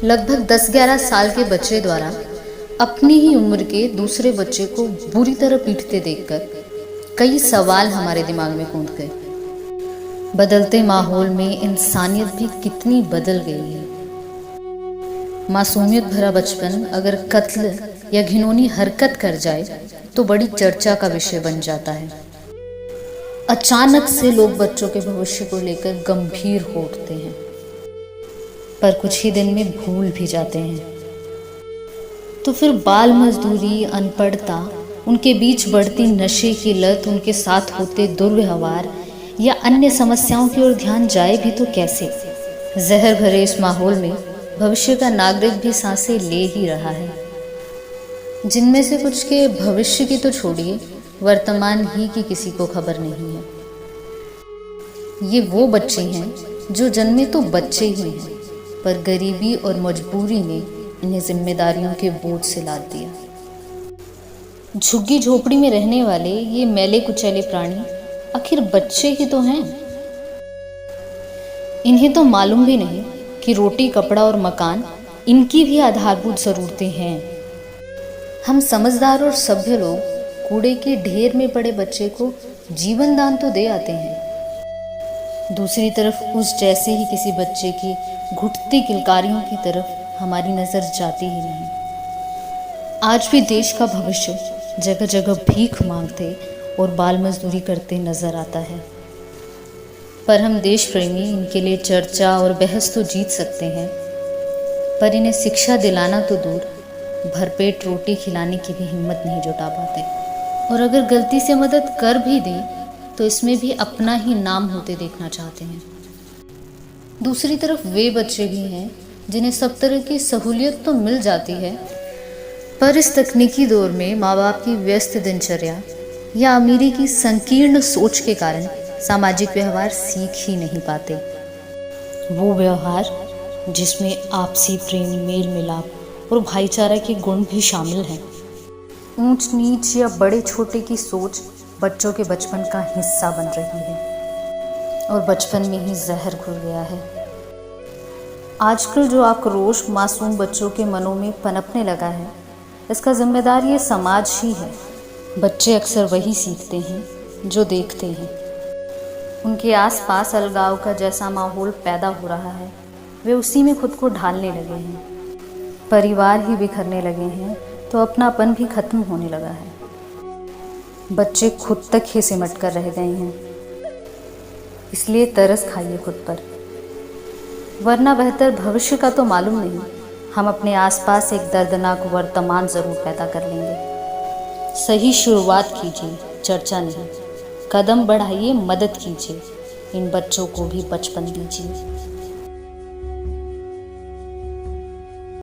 लगभग 10-11 साल के बच्चे द्वारा अपनी ही उम्र के दूसरे बच्चे को बुरी तरह पीटते देखकर कई सवाल हमारे दिमाग में कूद गए। बदलते माहौल में इंसानियत भी कितनी बदल गई है। मासूमियत भरा बचपन अगर कत्ल या घिनौनी हरकत कर जाए तो बड़ी चर्चा का विषय बन जाता है। अचानक से लोग बच्चों के भविष्य को लेकर गंभीर हो उठते हैं, पर कुछ ही दिन में भूल भी जाते हैं। तो फिर बाल मजदूरी, अनपढ़ता, उनके बीच बढ़ती नशे की लत, उनके साथ होते दुर्व्यवहार या अन्य समस्याओं की ओर ध्यान जाए भी तो कैसे। जहर भरे इस माहौल में भविष्य का नागरिक भी सांसें ले ही रहा है, जिनमें से कुछ के भविष्य की तो छोड़िए, वर्तमान ही की किसी को खबर नहीं है। ये वो बच्चे हैं जो जन्मे तो बच्चे ही हैं, पर गरीबी और मजबूरी ने इन्हें जिम्मेदारियों के बोझ से लाद दिया। झुग्गी झोपड़ी में रहने वाले ये मैले कुचैले प्राणी आखिर बच्चे ही तो हैं। इन्हें तो मालूम भी नहीं कि रोटी, कपड़ा और मकान इनकी भी आधारभूत जरूरतें हैं। हम समझदार और सभ्य लोग कूड़े के ढेर में पड़े बच्चे को जीवन दान तो दे आते हैं, दूसरी तरफ उस जैसे ही किसी बच्चे की घुटती किलकारियों की तरफ हमारी नज़र जाती ही नहीं। आज भी देश का भविष्य जगह जगह भीख मांगते और बाल मजदूरी करते नजर आता है, पर हम देश प्रेमी इनके लिए चर्चा और बहस तो जीत सकते हैं, पर इन्हें शिक्षा दिलाना तो दूर, भरपेट रोटी खिलाने की भी हिम्मत नहीं जुटा पाते। और अगर गलती से मदद कर भी दें तो इसमें भी अपना ही नाम होते देखना चाहते हैं। दूसरी तरफ वे बच्चे भी हैं जिन्हें सब तरह की सहूलियत तो मिल जाती है, पर इस तकनीकी दौर में माँ बाप की व्यस्त दिनचर्या या अमीरी की संकीर्ण सोच के कारण सामाजिक व्यवहार सीख ही नहीं पाते। वो व्यवहार जिसमें आपसी प्रेम, मेल मिलाप और भाईचारा के गुण भी शामिल हैं। ऊंच नीच या बड़े छोटे की सोच बच्चों के बचपन का हिस्सा बन रही है और बचपन में ही जहर घुल गया है। आजकल जो आक्रोश मासूम बच्चों के मनों में पनपने लगा है, इसका जिम्मेदार ये समाज ही है। बच्चे अक्सर वही सीखते हैं जो देखते हैं। उनके आसपास अलगाव का जैसा माहौल पैदा हो रहा है, वे उसी में खुद को ढालने लगे हैं। परिवार ही बिखरने लगे हैं तो अपनापन भी खत्म होने लगा है। बच्चे खुद तक ही सिमट कर रह गए हैं, इसलिए तरस खाइए खुद पर, वरना बेहतर भविष्य का तो मालूम नहीं, हम अपने आसपास एक दर्दनाक वर्तमान ज़रूर पैदा कर लेंगे। सही शुरुआत कीजिए, चर्चा नहीं, कदम बढ़ाइए, मदद कीजिए, इन बच्चों को भी बचपन दीजिए।